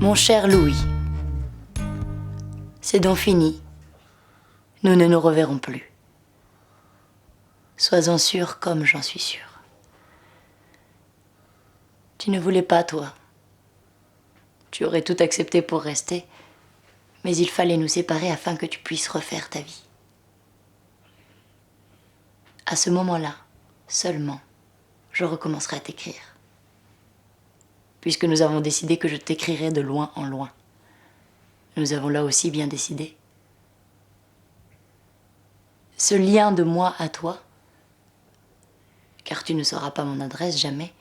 Mon cher Louis, c'est donc fini. Nous ne nous reverrons plus. Sois-en sûr comme j'en suis sûr. Tu ne voulais pas, toi. Tu aurais tout accepté pour rester, mais il fallait nous séparer afin que tu puisses refaire ta vie. À ce moment-là, seulement, je recommencerai à t'écrire. Puisque nous avons décidé que je t'écrirai de loin en loin. Nous avons là aussi bien décidé. Ce lien de moi à toi, car tu ne sauras pas mon adresse jamais,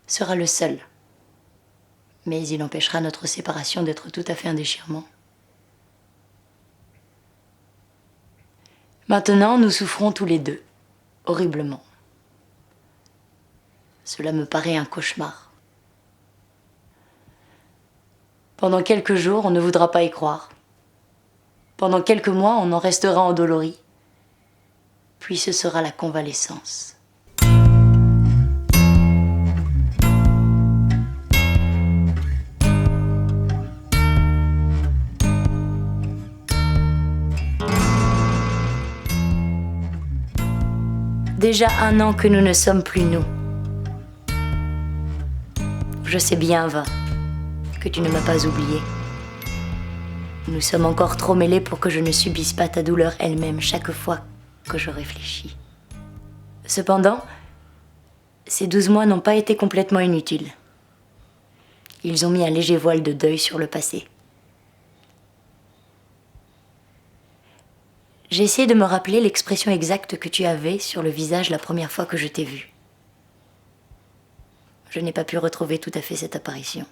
sera le seul. Mais il empêchera notre séparation d'être tout à fait un déchirement. Maintenant, nous souffrons tous les deux, horriblement. Cela me paraît un cauchemar. Pendant quelques jours, on ne voudra pas y croire. Pendant quelques mois, on en restera endolori. Puis ce sera la convalescence. Déjà 1 an que nous ne sommes plus nous. Je sais bien, va, que tu ne m'as pas oublié. Nous sommes encore trop mêlés pour que je ne subisse pas ta douleur elle-même chaque fois que je réfléchis. Cependant, ces 12 mois n'ont pas été complètement inutiles. Ils ont mis un léger voile de deuil sur le passé. J'ai essayé de me rappeler l'expression exacte que tu avais sur le visage la première fois que je t'ai vue. Je n'ai pas pu retrouver tout à fait cette apparition.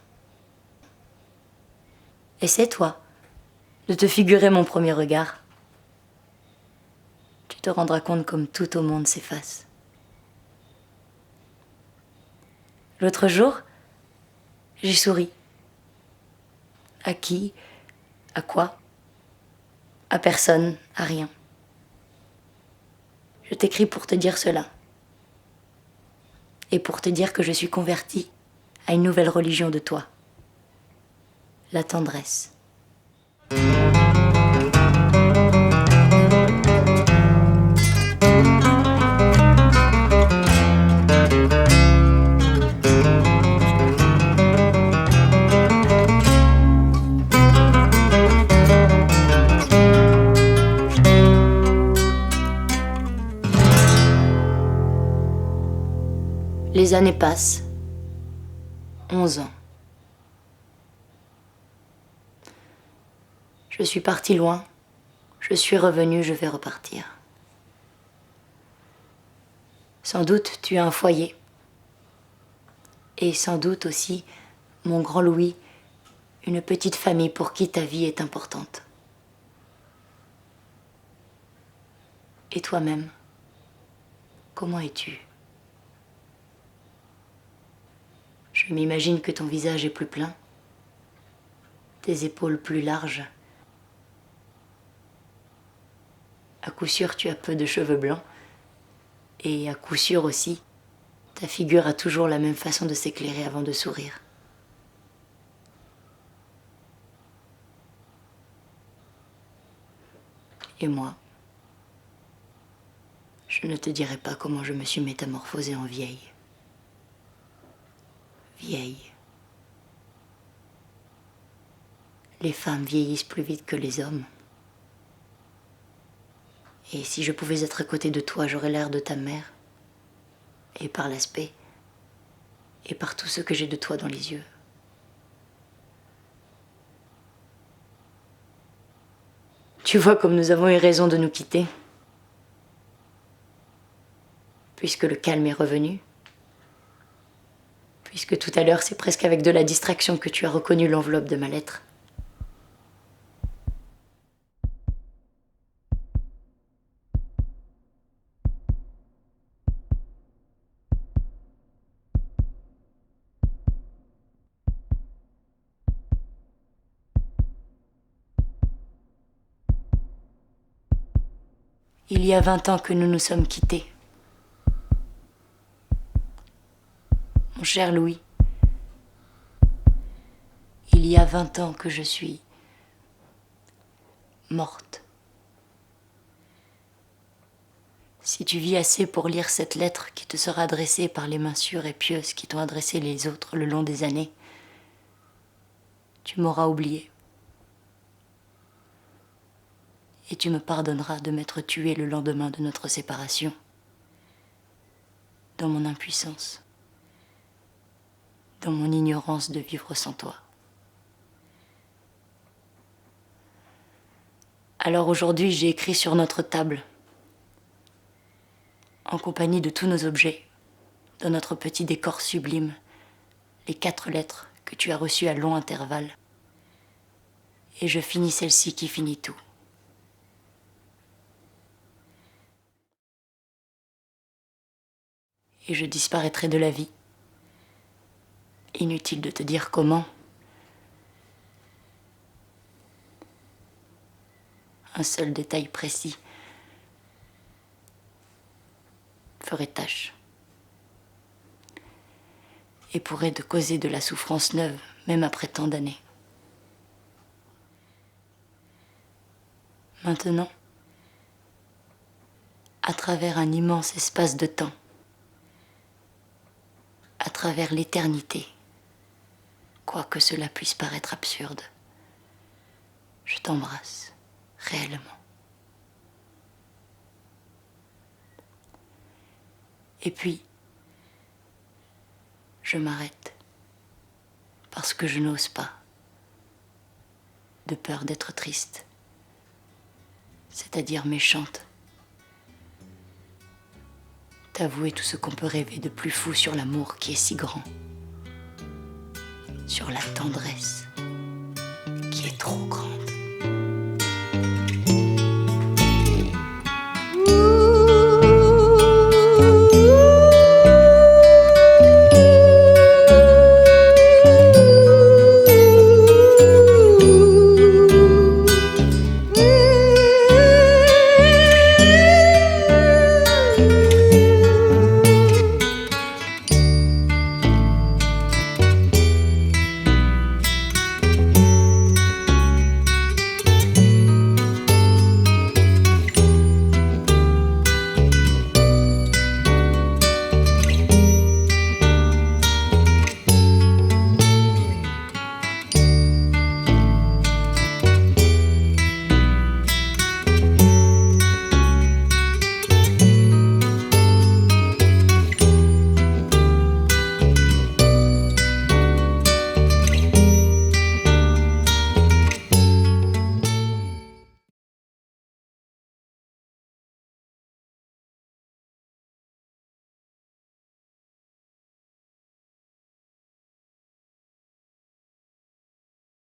Essaie-toi de te figurer mon premier regard. Tu te rendras compte comme tout au monde s'efface. L'autre jour, j'ai souri. À qui? À quoi? À personne, à rien. Je t'écris pour te dire cela. Et pour te dire que je suis convertie à une nouvelle religion de toi. La tendresse. Les années passent. 11 ans. Je suis partie loin. Je suis revenue, je vais repartir. Sans doute tu as un foyer. Et sans doute aussi, mon grand Louis, une petite famille pour qui ta vie est importante. Et toi-même, comment es-tu ? Je m'imagine que ton visage est plus plein, tes épaules plus larges. À coup sûr, tu as peu de cheveux blancs. Et à coup sûr aussi, ta figure a toujours la même façon de s'éclairer avant de sourire. Et moi, je ne te dirai pas comment je me suis métamorphosée en vieille. Vieille. Les femmes vieillissent plus vite que les hommes. Et si je pouvais être à côté de toi, j'aurais l'air de ta mère. Et par l'aspect, et par tout ce que j'ai de toi dans les yeux. Tu vois comme nous avons eu raison de nous quitter. Puisque le calme est revenu. Puisque tout à l'heure, c'est presque avec de la distraction que tu as reconnu l'enveloppe de ma lettre. Il y a 20 ans que nous nous sommes quittés. Mon cher Louis, il il y a 20 ans que je suis morte. Si tu vis assez pour lire cette lettre qui te sera adressée par les mains sûres et pieuses qui t'ont adressé les autres le long des années, tu m'auras oublié. Et tu me pardonneras de m'être tuée le lendemain de notre séparation, dans mon impuissance, dans mon ignorance de vivre sans toi. Alors aujourd'hui, j'ai écrit sur notre table, en compagnie de tous nos objets, dans notre petit décor sublime, les 4 lettres que tu as reçues à long intervalle. Et je finis celle-ci qui finit tout. Et je disparaîtrai de la vie. Inutile de te dire comment. Un seul détail précis ferait tâche et pourrait te causer de la souffrance neuve, même après tant d'années. Maintenant, à travers un immense espace de temps, à travers l'éternité, quoique cela puisse paraître absurde, je t'embrasse réellement. Et puis, je m'arrête parce que je n'ose pas, de peur d'être triste, c'est-à-dire méchante. T'avouer tout ce qu'on peut rêver de plus fou sur l'amour qui est si grand, sur la tendresse qui est trop grande.